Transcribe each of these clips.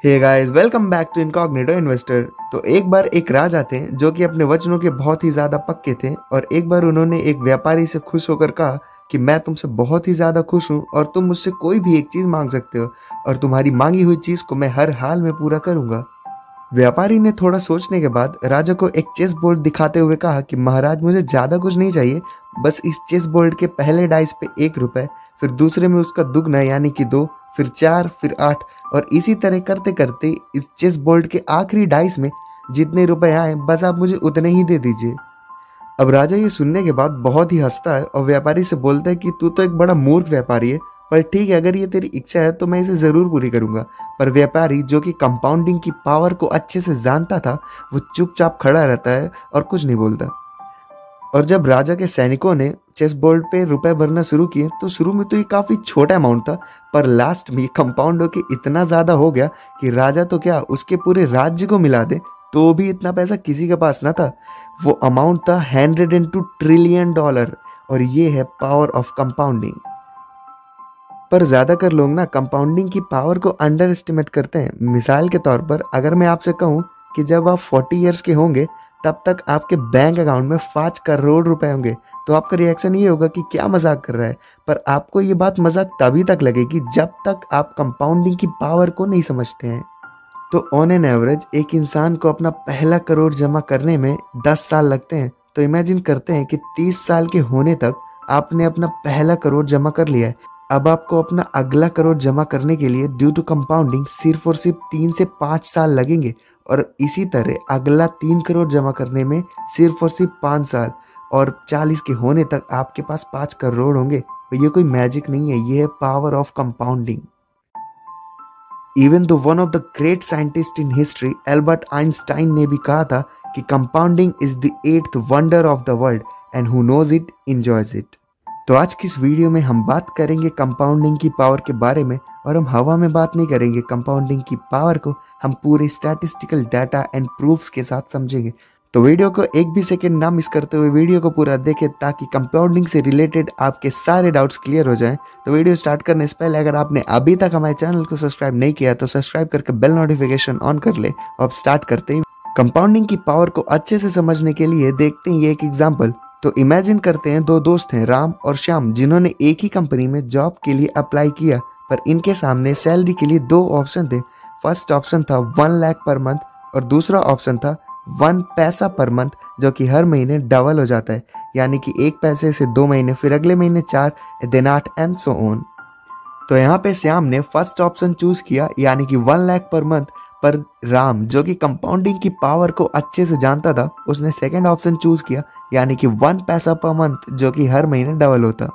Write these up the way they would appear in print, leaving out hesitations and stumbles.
Hey guys, welcome back to incognito investor. तो एक बार एक राजा थे जो कि अपने वचनों के बहुत ही ज़्यादा पक्के थे और एक बार उन्होंने एक व्यापारी से खुश होकर कहा कि मैं तुमसे बहुत ही ज़्यादा खुश हूँ और तुम मुझसे कोई भी एक चीज़ मांग सकते हो और तुम्हारी मांगी हुई चीज़ को मैं हर हाल में पूरा करूँगा। व्यापारी ने थोड़ा सोचने के बाद राजा को एक चेस बोर्ड दिखाते हुए कहा कि महाराज, मुझे ज़्यादा कुछ नहीं चाहिए, बस इस चेस बोर्ड के पहले डाइस पे 1 रुपए, फिर दूसरे में उसका दुगना यानी कि 2, फिर 4, फिर 8 और इसी तरह करते करते इस चेस बोर्ड के आखिरी डाइस में जितने रुपए आए बस आप मुझे उतने ही दे दीजिए। अब राजा ये सुनने के बाद बहुत ही हंसता है और व्यापारी से बोलता है कि तू तो एक बड़ा मूर्ख व्यापारी है, पर ठीक है, अगर ये तेरी इच्छा है तो मैं इसे ज़रूर पूरी करूंगा। पर व्यापारी, जो कि कंपाउंडिंग की पावर को अच्छे से जानता था, वो चुपचाप खड़ा रहता है और कुछ नहीं बोलता। और जब राजा के सैनिकों ने चेस बोर्ड पे रुपए भरना शुरू किए तो शुरू में तो ये काफ़ी छोटा अमाउंट था, पर लास्ट में ये कंपाउंड होके इतना ज़्यादा हो गया कि राजा तो क्या, उसके पूरे राज्य को मिला दे तो भी इतना पैसा किसी के पास ना था। वो अमाउंट था 102 ट्रिलियन डॉलर। और ये है पावर ऑफ कंपाउंडिंग। पर ज़्यादातर लोग ना कंपाउंडिंग की पावर को अंडर एस्टिमेट करते हैं। मिसाल के तौर पर अगर मैं आपसे कहूँ कि जब आप 40 ईयर्स के होंगे तब तक आपके बैंक अकाउंट में 5 करोड़ रुपए होंगे, तो आपका रिएक्शन ये होगा कि क्या मजाक कर रहा है। पर आपको ये बात मजाक तभी तक लगेगी जब तक आप कंपाउंडिंग की पावर को नहीं समझते हैं। तो ऑन एन एवरेज एक इंसान को अपना पहला करोड़ जमा करने में 10 साल लगते हैं। तो इमेजिन करते हैं कि 30 साल के होने तक आपने अपना पहला करोड़ जमा कर लिया है। अब आपको अपना अगला करोड़ जमा करने के लिए ड्यू टू कंपाउंडिंग सिर्फ और सिर्फ 3 से 5 साल लगेंगे और इसी तरह अगला 3 करोड़ जमा करने में सिर्फ और सिर्फ 5 साल और 40 के होने तक आपके पास 5 करोड़ होंगे। और ये कोई मैजिक नहीं है, ये है power of compounding. Even though one of the great scientist in history Albert Einstein ने भी कहा था कि compounding is the 8th wonder of the world and who knows it enjoys it. तो आज की इस वीडियो में हम बात करेंगे कंपाउंडिंग की पावर के बारे में, और हम हवा में बात नहीं करेंगे। कंपाउंडिंग की पावर को हम पूरे स्टैटिस्टिकल डाटा एंड प्रूफ्स के साथ समझेंगे। तो वीडियो को एक भी सेकंड ना मिस करते हुए वीडियो को पूरा देखें ताकि कंपाउंडिंग से रिलेटेड आपके सारे डाउट्स क्लियर हो जाएं। तो वीडियो स्टार्ट करने से पहले अगर आपने अभी तक हमारे चैनल को सब्सक्राइब नहीं किया तो सब्सक्राइब करके बेल नोटिफिकेशन ऑन कर ले। और स्टार्ट करते ही कंपाउंडिंग की पावर को अच्छे से समझने के लिए देखते हैं ये एक एग्जाम्पल। तो इमेजिन करते हैं दो दोस्त हैं, राम और श्याम, जिन्होंने एक ही कंपनी में जॉब के लिए अप्लाई किया, पर इनके सामने सैलरी के लिए 2 ऑप्शन थे। फर्स्ट ऑप्शन था 1 लाख पर मंथ और दूसरा ऑप्शन था 1 पैसा पर मंथ, जो कि हर महीने डबल हो जाता है, यानी कि 1 पैसे से 2 महीने, फिर अगले महीने 4, देन 8 एंड सो ऑन। तो यहाँ पे श्याम ने फर्स्ट ऑप्शन चूज किया यानी कि 1 लाख पर मंथ, पर राम, जो कि कंपाउंडिंग की पावर को अच्छे से जानता था, उसने सेकंड ऑप्शन चूज किया यानी कि 1 पैसा पर मंथ, जो कि हर महीने डबल होता।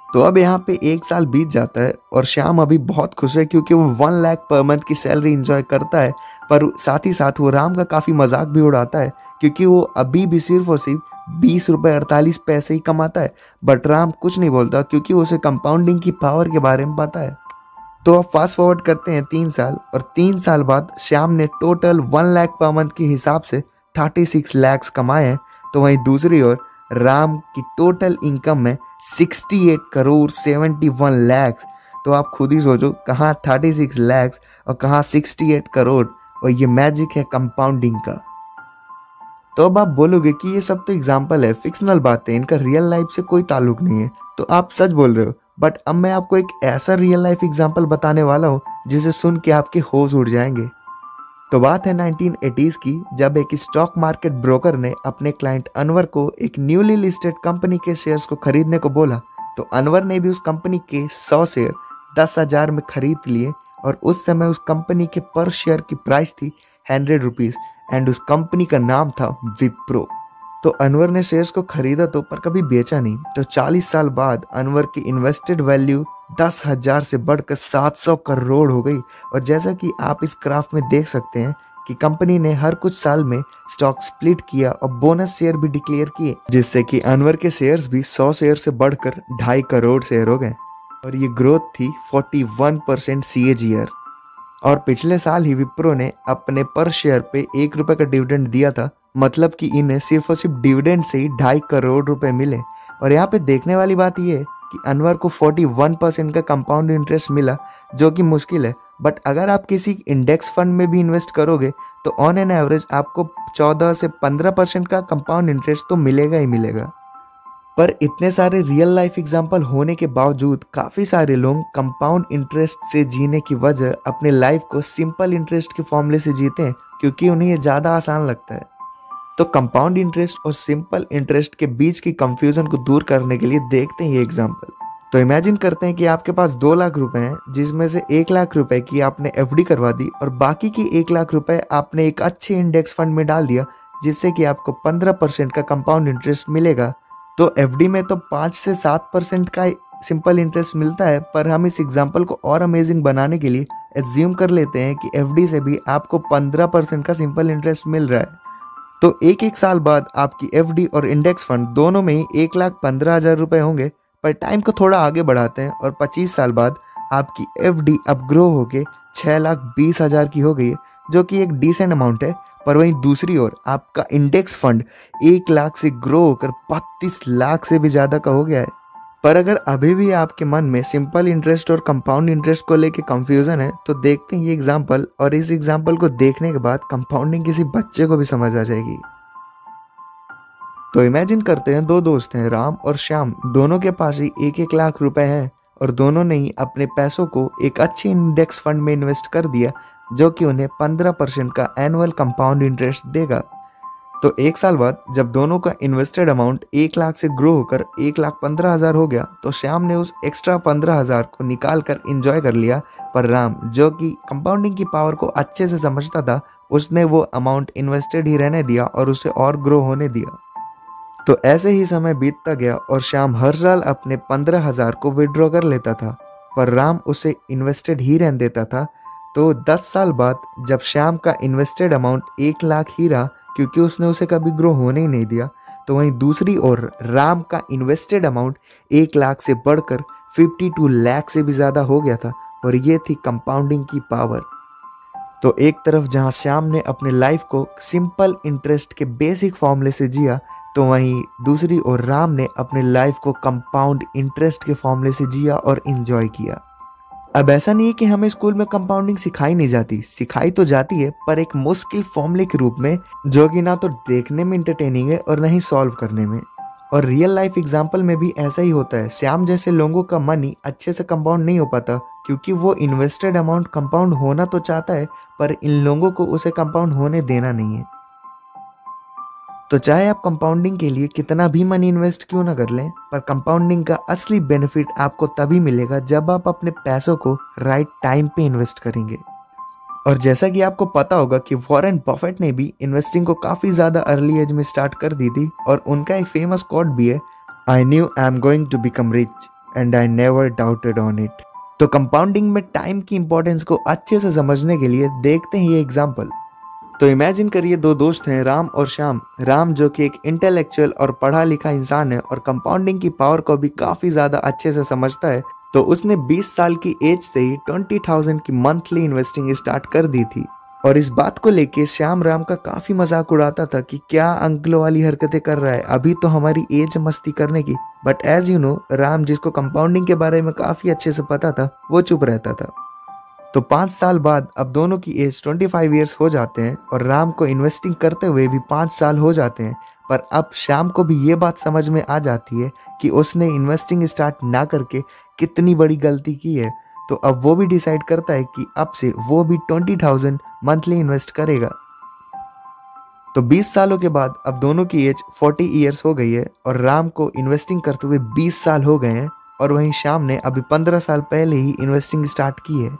तो अब यहाँ पे 1 साल बीत जाता है और श्याम अभी बहुत खुश है क्योंकि वो 1 लाख पर मंथ की सैलरी इंजॉय करता है, पर साथ ही साथ वो राम का काफ़ी मजाक भी उड़ाता है क्योंकि वो अभी भी सिर्फ और सिर्फ 20 रुपये 48 पैसे ही कमाता है। बट राम कुछ नहीं बोलता क्योंकि उसे कंपाउंडिंग की पावर के बारे में पता है। तो अब फास्ट फॉरवर्ड करते हैं 3 साल, और 3 साल बाद श्याम ने टोटल 1 लाख पर मंथ के हिसाब से 36 लैक्स कमाए हैं। तो वहीं दूसरी ओर राम की टोटल इनकम में 68 करोड़ 71 लैक्स। तो आप खुद ही सोचो, कहाँ 36 लैक्स और कहाँ 68 करोड़। और ये मैजिक है कंपाउंडिंग का। तो अब आप बोलोगे कि ये सब तो एग्जाम्पल है, फिक्शनल बातें, इनका रियल लाइफ से कोई ताल्लुक नहीं है। तो आप सच बोल रहे हो, बट अब मैं आपको एक ऐसा रियल लाइफ एग्जाम्पल बताने वाला हूँ जिसे सुन के आपके होश उड़ जाएंगे। तो बात है 1980s की, जब एक स्टॉक मार्केट ब्रोकर ने अपने क्लाइंट अनवर को एक न्यूली लिस्टेड कंपनी के शेयर्स को खरीदने को बोला। तो अनवर ने भी उस कंपनी के 100 शेयर 10,000 में खरीद लिए और उस समय उस कंपनी के पर शेयर की प्राइस थी 100 रुपीज़ एंड उस कंपनी का नाम था विप्रो। तो अनवर ने शेयर्स को खरीदा तो पर कभी बेचा नहीं। तो 40 साल बाद अनवर की इन्वेस्टेड वैल्यू 10,000 से बढ़कर 700 करोड़ हो गई। और जैसा कि आप इस ग्राफ में देख सकते हैं कि कंपनी ने हर कुछ साल में स्टॉक स्प्लिट किया और बोनस शेयर भी डिक्लेयर किए, जिससे कि अनवर के शेयर्स भी 100 शेयर से बढ़कर 2.5 करोड़ शेयर हो गए। और ये ग्रोथ थी 41% CAGR। और पिछले साल ही विप्रो ने अपने पर शेयर पे 1 रुपये का डिविडेंड दिया था, मतलब कि इन्हें सिर्फ और सिर्फ डिविडेंड से ही 2.5 करोड़ रुपए मिले। और यहाँ पे देखने वाली बात यह है कि अनवर को 41% का कंपाउंड इंटरेस्ट मिला, जो कि मुश्किल है, बट अगर आप किसी इंडेक्स फंड में भी इन्वेस्ट करोगे तो ऑन एन एवरेज आपको 14 से 15% का कंपाउंड इंटरेस्ट तो मिलेगा ही मिलेगा। पर इतने सारे रियल लाइफ एग्जाम्पल होने के बावजूद काफ़ी सारे लोग कंपाउंड इंटरेस्ट से जीने की वजह अपने लाइफ को सिंपल इंटरेस्ट के फॉर्मूले से जीते हैं, क्योंकि उन्हें ये ज़्यादा आसान लगता है। तो कंपाउंड इंटरेस्ट और सिंपल इंटरेस्ट के बीच की कंफ्यूजन को दूर करने के लिए देखते हैं ये एग्जाम्पल। तो इमेजिन करते हैं कि आपके पास 2 लाख रुपए हैं, जिसमें से 1 लाख रुपए की आपने एफडी करवा दी और बाकी की 1 लाख रुपए आपने एक अच्छे इंडेक्स फंड में डाल दिया, जिससे कि आपको 15% का कंपाउंड इंटरेस्ट मिलेगा। तो एफडी में तो 5 से 7% का सिंपल इंटरेस्ट मिलता है, पर हम इस एग्जाम्पल को और अमेजिंग बनाने के लिए एज्यूम कर लेते हैं कि एफडी से भी आपको 15% का सिंपल इंटरेस्ट मिल रहा है। तो एक साल बाद आपकी एफडी और इंडेक्स फंड दोनों में ही 1,15,000 रुपए होंगे। पर टाइम को थोड़ा आगे बढ़ाते हैं और 25 साल बाद आपकी एफडी अब ग्रो होके 6,20,000 की हो गई है, जो कि एक डिसेंट अमाउंट है। पर वहीं दूसरी ओर आपका इंडेक्स फंड 1 लाख से ग्रो होकर 32 लाख से भी ज़्यादा का हो गया है। पर अगर अभी भी आपके मन में सिंपल इंटरेस्ट और कंपाउंड इंटरेस्ट को लेके कंफ्यूजन है, तो देखते हैं ये एग्जाम्पल, और इस एग्जाम्पल को देखने के बाद कंपाउंडिंग किसी बच्चे को भी समझ आ जाएगी। तो इमेजिन करते हैं 2 दोस्त हैं, राम और श्याम। दोनों के पास ही 1-1 लाख रुपए हैं और दोनों ने ही अपने पैसों को एक अच्छे इंडेक्स फंड में इन्वेस्ट कर दिया, जो कि उन्हें 15% का एनुअल कंपाउंड इंटरेस्ट देगा। तो 1 साल बाद जब दोनों का इन्वेस्टेड अमाउंट 1 लाख से ग्रो होकर 1,15,000 हो गया, तो श्याम ने उस एक्स्ट्रा 15,000 को निकाल कर इंजॉय कर लिया। पर राम, जो कि कंपाउंडिंग की पावर को अच्छे से समझता था, उसने वो अमाउंट इन्वेस्टेड ही रहने दिया और उसे और ग्रो होने दिया। तो ऐसे ही समय बीतता गया और श्याम हर साल अपने 15,000 को विड्रॉ कर लेता था, पर राम उसे इन्वेस्टेड ही रहने देता था। तो 10 साल बाद जब श्याम का इन्वेस्टेड अमाउंट 1 लाख ही रहा, क्योंकि उसने उसे कभी ग्रो होने ही नहीं दिया, तो वहीं दूसरी ओर राम का इन्वेस्टेड अमाउंट 1 लाख से बढ़कर 52 लाख से भी ज़्यादा हो गया था। और ये थी कंपाउंडिंग की पावर। तो एक तरफ जहां श्याम ने अपने लाइफ को सिंपल इंटरेस्ट के बेसिक फॉर्मूले से जिया, तो वहीं दूसरी ओर राम ने अपने लाइफ को कंपाउंड इंटरेस्ट के फॉर्मूले से जिया और एंजॉय किया। अब ऐसा नहीं है कि हमें स्कूल में कंपाउंडिंग सिखाई नहीं जाती, सिखाई तो जाती है, पर एक मुश्किल फॉर्मूले के रूप में, जो कि ना तो देखने में इंटरटेनिंग है और ना ही सॉल्व करने में। और रियल लाइफ एग्जाम्पल में भी ऐसा ही होता है। श्याम जैसे लोगों का मनी अच्छे से कंपाउंड नहीं हो पाता, क्योंकि वो इन्वेस्टेड अमाउंट कंपाउंड होना तो चाहता है, पर इन लोगों को उसे कंपाउंड होने देना नहीं है। तो चाहे आप कंपाउंडिंग के लिए कितना भी मनी इन्वेस्ट क्यों ना कर लें, पर कंपाउंडिंग का असली बेनिफिट आपको तभी मिलेगा जब आप अपने पैसों को राइट टाइम पे इन्वेस्ट करेंगे। और जैसा कि आपको पता होगा कि वॉरेन बफेट ने भी इन्वेस्टिंग को काफ़ी ज़्यादा अर्ली एज में स्टार्ट कर दी थी, और उनका एक फेमस कोट भी है, I knew I am going to become rich and I never doubted on it. तो कंपाउंडिंग में टाइम की इंपॉर्टेंस को अच्छे से समझने के लिए देखते हैं ये एग्जाम्पल। तो इमेजिन करिए 2 दोस्त हैं, राम और श्याम। राम जो कि एक इंटेलेक्चुअल और पढ़ा लिखा इंसान है और कंपाउंडिंग की पावर को भी काफ़ी ज़्यादा अच्छे से समझता है, तो उसने 20 साल की एज से ही 20,000 की मंथली इन्वेस्टिंग स्टार्ट कर दी थी। और इस बात को लेके श्याम राम का काफ़ी मजाक उड़ाता था कि क्या अंकलों वाली हरकतें कर रहा है, अभी तो हमारी एज मस्ती करने की। But as you know, Ram जिसको कंपाउंडिंग के बारे में काफ़ी अच्छे से पता था, वो चुप रहता था। तो 5 साल बाद अब दोनों की एज 25 ईयर्स हो जाते हैं और राम को इन्वेस्टिंग करते हुए भी 5 साल हो जाते हैं। पर अब श्याम को भी ये बात समझ में आ जाती है कि उसने इन्वेस्टिंग स्टार्ट ना करके कितनी बड़ी गलती की है। तो अब वो भी डिसाइड करता है कि अब से वो भी 20,000 मंथली इन्वेस्ट करेगा। तो 20 सालों के बाद अब दोनों की एज 40 ईयर्स हो गई है और राम को इन्वेस्टिंग करते हुए 20 साल हो गए हैं, और वहीं श्याम ने अभी 15 साल पहले ही इन्वेस्टिंग स्टार्ट की है।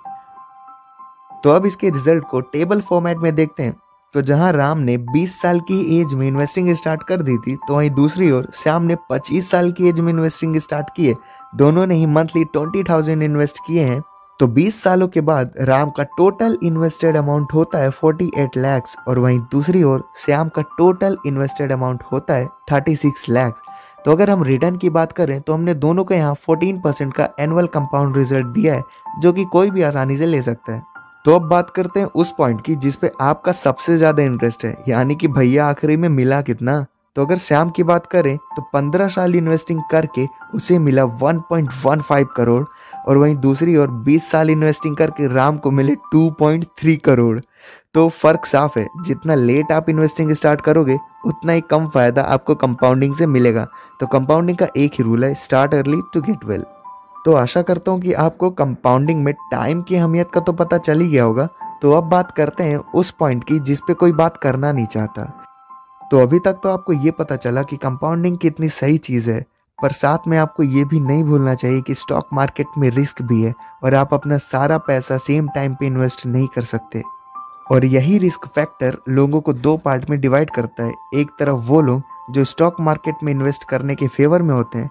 तो अब इसके रिजल्ट को टेबल फॉर्मेट में देखते हैं। तो जहां राम ने 20 साल की एज में इन्वेस्टिंग स्टार्ट कर दी थी, तो वहीं दूसरी ओर श्याम ने 25 साल की एज में इन्वेस्टिंग स्टार्ट की है। दोनों ने ही मंथली 20,000 इन्वेस्ट किए हैं। तो 20 सालों के बाद राम का टोटल इन्वेस्टेड अमाउंट होता है 48 लाख, और वहीं दूसरी ओर श्याम का टोटल इन्वेस्टेड अमाउंट होता है 36 लाख। तो अगर हम रिटर्न की बात करें तो हमने दोनों को यहाँ 14% का एनुअल कंपाउंड रिजल्ट दिया है, जो कि कोई भी आसानी से ले सकता है। तो अब बात करते हैं उस पॉइंट की जिस पे आपका सबसे ज़्यादा इंटरेस्ट है, यानी कि भैया आखिरी में मिला कितना। तो अगर श्याम की बात करें तो 15 साल इन्वेस्टिंग करके उसे मिला 1.15 करोड़, और वहीं दूसरी ओर 20 साल इन्वेस्टिंग करके राम को मिले 2.3 करोड़। तो फर्क साफ है, जितना लेट आप इन्वेस्टिंग स्टार्ट करोगे उतना ही कम फायदा आपको कंपाउंडिंग से मिलेगा। तो कंपाउंडिंग का एक ही रूल है, start early to get well. तो आशा करता हूँ कि आपको कंपाउंडिंग में टाइम की अहमियत का तो पता चल ही गया होगा। तो अब बात करते हैं उस पॉइंट की जिस पे कोई बात करना नहीं चाहता। तो अभी तक तो आपको ये पता चला कि कंपाउंडिंग कितनी सही चीज़ है, पर साथ में आपको ये भी नहीं भूलना चाहिए कि स्टॉक मार्केट में रिस्क भी है और आप अपना सारा पैसा सेम टाइम पे इन्वेस्ट नहीं कर सकते। और यही रिस्क फैक्टर लोगों को दो पार्ट में डिवाइड करता है। एक तरफ वो लोग जो स्टॉक मार्केट में इन्वेस्ट करने के फेवर में होते हैं,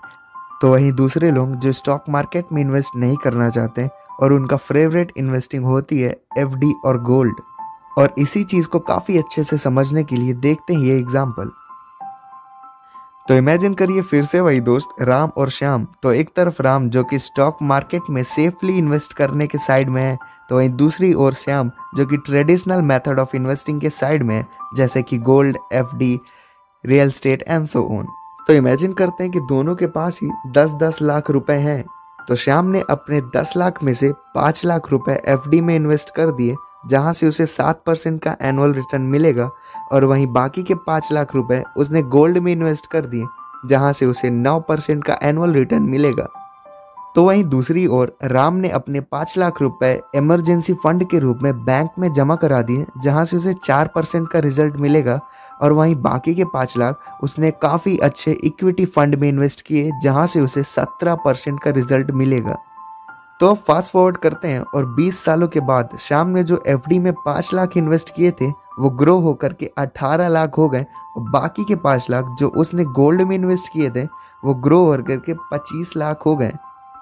तो वहीं दूसरे लोग जो स्टॉक मार्केट में इन्वेस्ट नहीं करना चाहते और उनका फेवरेट इन्वेस्टिंग होती है एफडी और गोल्ड। और इसी चीज़ को काफ़ी अच्छे से समझने के लिए देखते हैं ये एग्जाम्पल। तो इमेजिन करिए फिर से वही दोस्त राम और श्याम। तो एक तरफ राम जो कि स्टॉक मार्केट में सेफली इन्वेस्ट करने के साइड में है, तो वहीं दूसरी ओर श्याम जो कि ट्रेडिशनल मेथड ऑफ इन्वेस्टिंग के साइड में है, जैसे कि gold, FD, real estate and so on. तो इमेजिन करते हैं कि दोनों के पास ही 10-10 लाख रुपए हैं। तो श्याम ने अपने 10 लाख में से 5 लाख रुपए एफडी में इन्वेस्ट कर दिए, जहां से उसे 7% का एनुअल रिटर्न मिलेगा, और वहीं बाकी के 5 लाख रुपए उसने गोल्ड में इन्वेस्ट कर दिए, जहां से उसे 9% का एनुअल रिटर्न मिलेगा। तो वहीं दूसरी ओर राम ने अपने 5 लाख रुपए इमरजेंसी फंड के रूप में बैंक में जमा करा दिए, जहां से उसे 4% का रिजल्ट मिलेगा, और वहीं बाकी के 5 लाख उसने काफ़ी अच्छे इक्विटी फंड में इन्वेस्ट किए, जहां से उसे 17% का रिजल्ट मिलेगा। तो अब फास्ट फॉरवर्ड करते हैं और 20 सालों के बाद श्याम ने जो एफडी में 5 लाख इन्वेस्ट किए थे वो ग्रो होकर के 18 लाख हो गए, और बाकी के 5 लाख जो उसने गोल्ड में इन्वेस्ट किए थे वो ग्रो होकर के 25 लाख हो गए,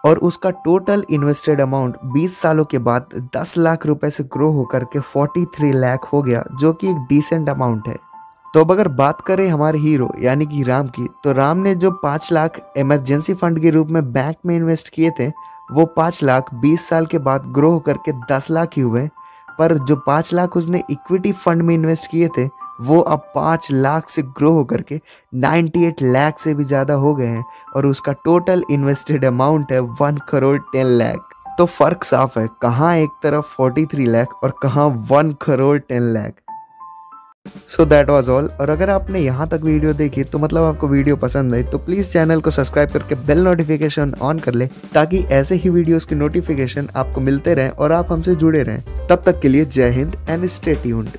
और उसका टोटल इन्वेस्टेड अमाउंट 20 सालों के बाद 10 लाख रुपए से ग्रो होकर के 43 लाख हो गया, जो कि एक डिसेंट अमाउंट है। तो अब अगर बात करें हमारे हीरो यानी कि राम की, तो राम ने जो 5 लाख इमरजेंसी फंड के रूप में बैंक में इन्वेस्ट किए थे वो 5 लाख 20 साल के बाद ग्रो होकर के 10 लाख ही हुए, पर जो 5 लाख उसने इक्विटी फंड में इन्वेस्ट किए थे वो अब 5 लाख से ग्रो होकर के 98 लाख से भी ज़्यादा हो गए हैं, और उसका टोटल इन्वेस्टेड अमाउंट है 1 करोड़ 10 लाख। तो फ़र्क साफ है, कहाँ एक तरफ 43 लाख और कहाँ 1 crore 10 lakh. So that was all. और अगर आपने यहाँ तक वीडियो देखी तो मतलब आपको वीडियो पसंद आई, तो प्लीज़ चैनल को सब्सक्राइब करके बेल नोटिफिकेशन ऑन कर ले, ताकि ऐसे ही वीडियोस के नोटिफिकेशन आपको मिलते रहें और आप हमसे जुड़े रहें। तब तक के लिए जय हिंद एंड स्टे ट्यून्ड।